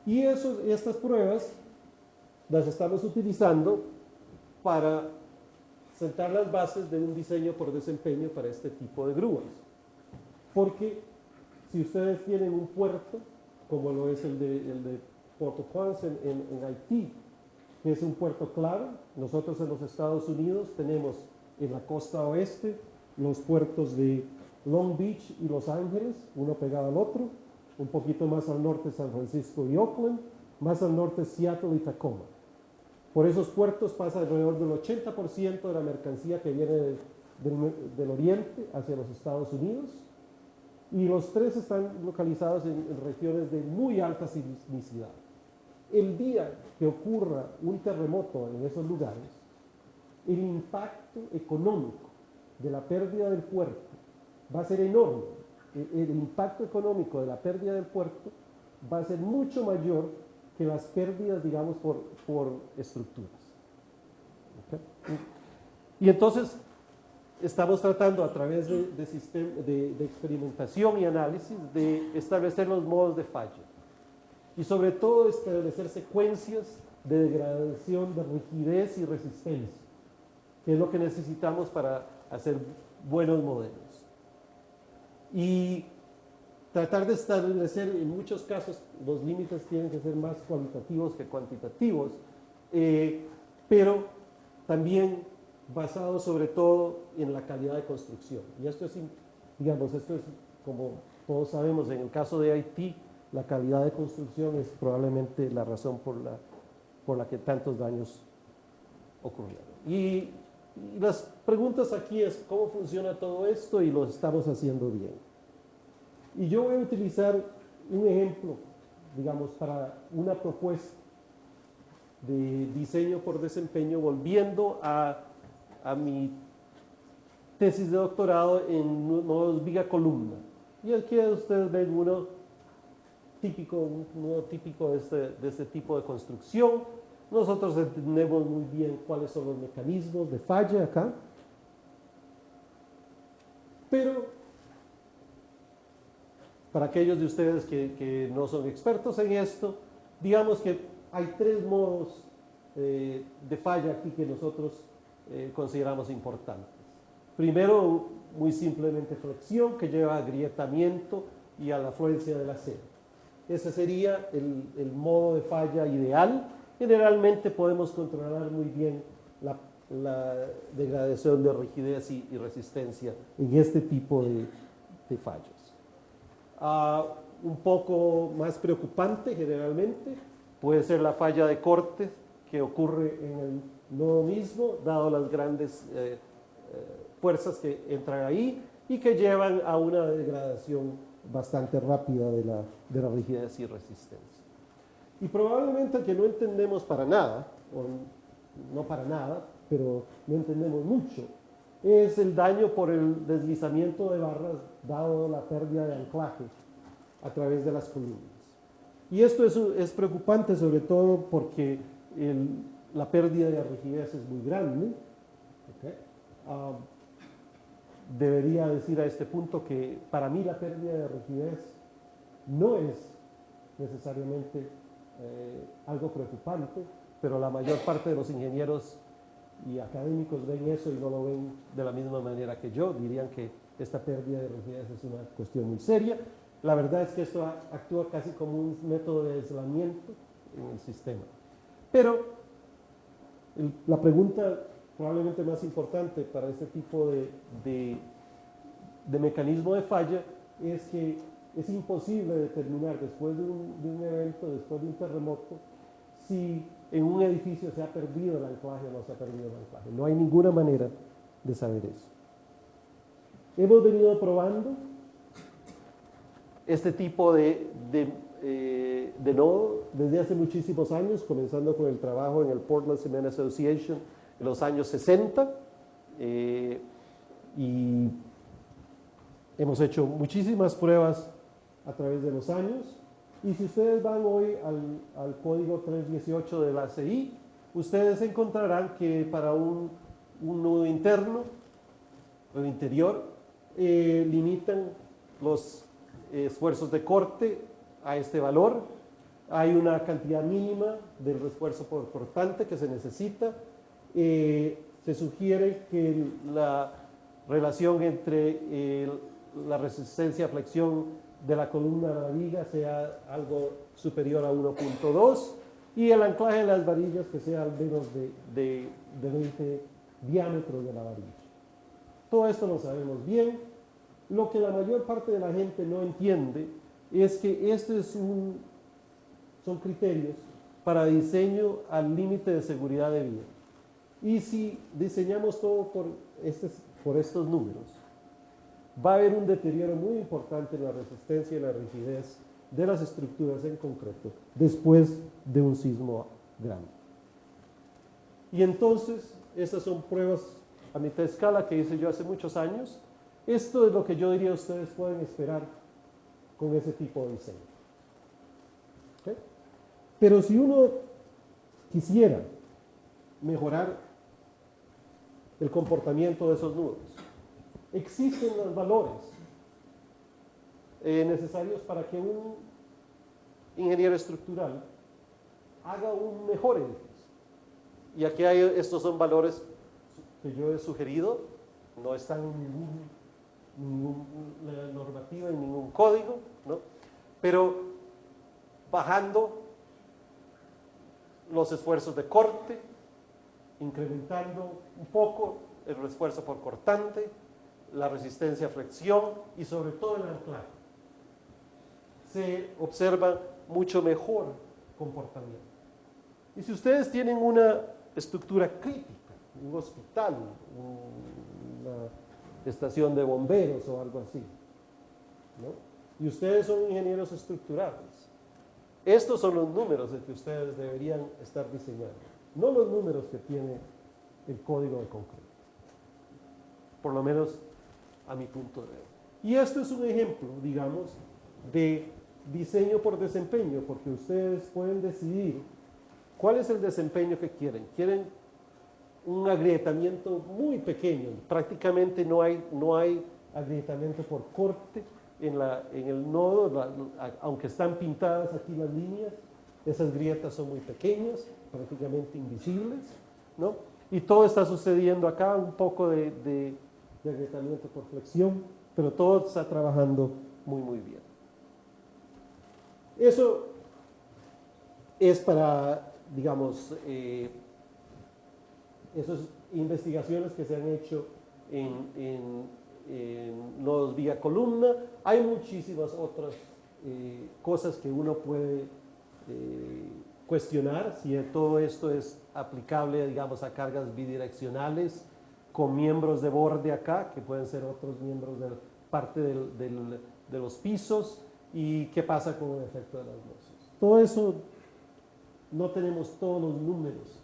Y estas pruebas las estamos utilizando para sentar las bases de un diseño por desempeño para este tipo de grúas. Porque si ustedes tienen un puerto, como lo es el de Port-au-Prince en Haití, que es un puerto clave, nosotros en los Estados Unidos tenemos en la costa oeste los puertos de Long Beach y Los Ángeles, uno pegado al otro, un poquito más al norte San Francisco y Oakland, más al norte Seattle y Tacoma. Por esos puertos pasa alrededor del 80% de la mercancía que viene del oriente hacia los Estados Unidos, y los tres están localizados en regiones de muy alta sismicidad. El día que ocurra un terremoto en esos lugares, el impacto económico de la pérdida del puerto va a ser enorme. El impacto económico de la pérdida del puerto va a ser mucho mayor que las pérdidas, digamos, por estructuras. ¿Okay? Y entonces estamos tratando a través de experimentación y análisis de establecer los modos de falla y sobre todo establecer secuencias de degradación de rigidez y resistencia, que es lo que necesitamos para hacer buenos modelos. Y tratar de establecer, en muchos casos, los límites tienen que ser más cualitativos que cuantitativos, pero también basados sobre todo en la calidad de construcción. Y esto es, digamos, esto es, como todos sabemos, en el caso de Haití, la calidad de construcción es probablemente la razón por la que tantos daños ocurrieron. Y las preguntas aquí es cómo funciona todo esto y lo estamos haciendo bien. Y yo voy a utilizar un ejemplo, digamos, para una propuesta de diseño por desempeño, volviendo a mi tesis de doctorado en nodos viga-columna. Y aquí ustedes ven un nodo típico de este tipo de construcción. Nosotros entendemos muy bien cuáles son los mecanismos de falla acá, pero para aquellos de ustedes que no son expertos en esto, digamos que hay tres modos de falla aquí que nosotros consideramos importantes. Primero, muy simplemente flexión, que lleva a agrietamiento y a la afluencia del acero. Ese sería el modo de falla ideal. Generalmente podemos controlar muy bien la degradación de rigidez y resistencia en este tipo de fallos. Un poco más preocupante generalmente puede ser la falla de corte que ocurre en el nodo mismo, dado las grandes fuerzas que entran ahí y que llevan a una degradación bastante rápida de la rigidez y resistencia. Y probablemente que no entendemos para nada, o no para nada, pero no entendemos mucho, es el daño por el deslizamiento de barras dado la pérdida de anclaje a través de las columnas. Y esto es preocupante sobre todo porque la pérdida de rigidez es muy grande. ¿Okay? Debería decir a este punto que para mí la pérdida de rigidez no es necesariamente algo preocupante, pero la mayor parte de los ingenieros y académicos ven eso y no lo ven de la misma manera que yo. Dirían que esta pérdida de rigidez es una cuestión muy seria. La verdad es que esto actúa casi como un método de aislamiento en el sistema. Pero la pregunta probablemente más importante para este tipo de mecanismo de falla es que es imposible determinar después de un evento, después de un terremoto, si en un edificio se ha perdido el anclaje o no se ha perdido el anclaje. No hay ninguna manera de saber eso. Hemos venido probando este tipo de nodo desde hace muchísimos años, comenzando con el trabajo en el Portland Cement Association en los años 60, y hemos hecho muchísimas pruebas a través de los años. Y si ustedes van hoy al código 318 de la ACI, ustedes encontrarán que para un nudo interno o interior limitan los esfuerzos de corte a este valor, Hay una cantidad mínima del refuerzo por cortante que se necesita. Se sugiere que la relación entre la resistencia a flexión de la columna a la viga sea algo superior a 1.2 y el anclaje de las varillas que sea al menos de 20 diámetros de la varilla. Todo esto lo sabemos bien. Lo que la mayor parte de la gente no entiende es que son criterios para diseño al límite de seguridad de vida. Y si diseñamos todo por estos números, va a haber un deterioro muy importante en la resistencia y la rigidez de las estructuras en concreto después de un sismo grande. Y entonces, estas son pruebas a mitad escala que hice yo hace muchos años. Esto es lo que yo diría ustedes pueden esperar con ese tipo de diseño. ¿Okay? Pero si uno quisiera mejorar el comportamiento de esos nudos, existen los valores necesarios para que un ingeniero estructural haga un mejor edificio. Y aquí estos son valores que yo he sugerido, no están en ninguna normativa, en ningún código, ¿no? Pero bajando los esfuerzos de corte, incrementando un poco el esfuerzo por cortante, la resistencia a flexión y sobre todo el anclaje, se observa mucho mejor comportamiento. Y si ustedes tienen una estructura crítica, un hospital, una estación de bomberos o algo así, ¿no? Y ustedes son ingenieros estructurales, estos son los números de que ustedes deberían estar diseñando, no los números que tiene el código de concreto, por lo menos a mi punto de vista. Y esto es un ejemplo, digamos, de diseño por desempeño, porque ustedes pueden decidir cuál es el desempeño que quieren. Quieren un agrietamiento muy pequeño, prácticamente no hay agrietamiento por corte en el nodo, aunque están pintadas aquí las líneas, esas grietas son muy pequeñas, prácticamente invisibles, ¿no? Y todo está sucediendo acá, un poco de agrietamiento por flexión, pero todo está trabajando muy bien. Eso es para, digamos, esas investigaciones que se han hecho en nodos vía columna. Hay muchísimas otras cosas que uno puede cuestionar, si todo esto es aplicable, digamos, a cargas bidireccionales con miembros de borde acá, que pueden ser otros miembros de parte de los pisos, y qué pasa con el efecto de las losas. Todo eso no tenemos todos los números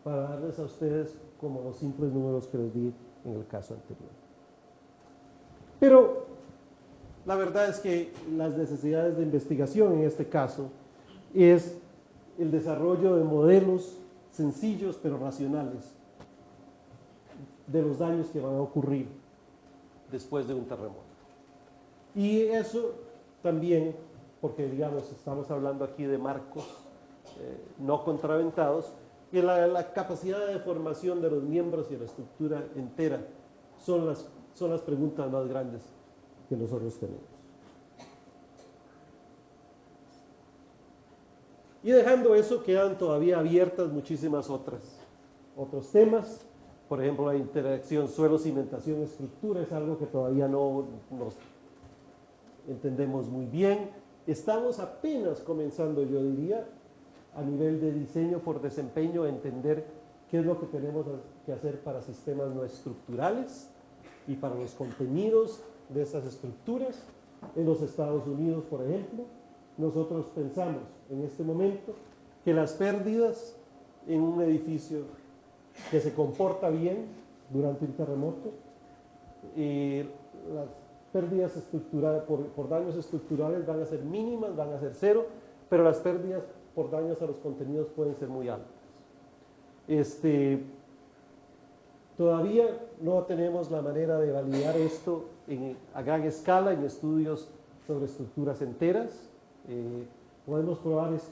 para darles a ustedes como los simples números que les di en el caso anterior. Pero la verdad es que las necesidades de investigación en este caso es el desarrollo de modelos sencillos pero racionales de los daños que van a ocurrir después de un terremoto. Y eso también, porque digamos estamos hablando aquí de marcos no contraventados, y la capacidad de deformación de los miembros y la estructura entera son las preguntas más grandes que nosotros tenemos. Y dejando eso, quedan todavía abiertas muchísimas otros temas. Por ejemplo, la interacción suelo, cimentación, estructura es algo que todavía no nos entendemos muy bien. Estamos apenas comenzando, yo diría, a nivel de diseño por desempeño, a entender qué es lo que tenemos que hacer para sistemas no estructurales y para los contenidos de esas estructuras. En los Estados Unidos, por ejemplo, nosotros pensamos en este momento que las pérdidas en un edificio que se comporta bien durante un terremoto, las pérdidas estructurales por daños estructurales van a ser mínimas, van a ser cero, pero las pérdidas por daños a los contenidos pueden ser muy altas. Todavía no tenemos la manera de validar esto a gran escala en estudios sobre estructuras enteras. Podemos probar esto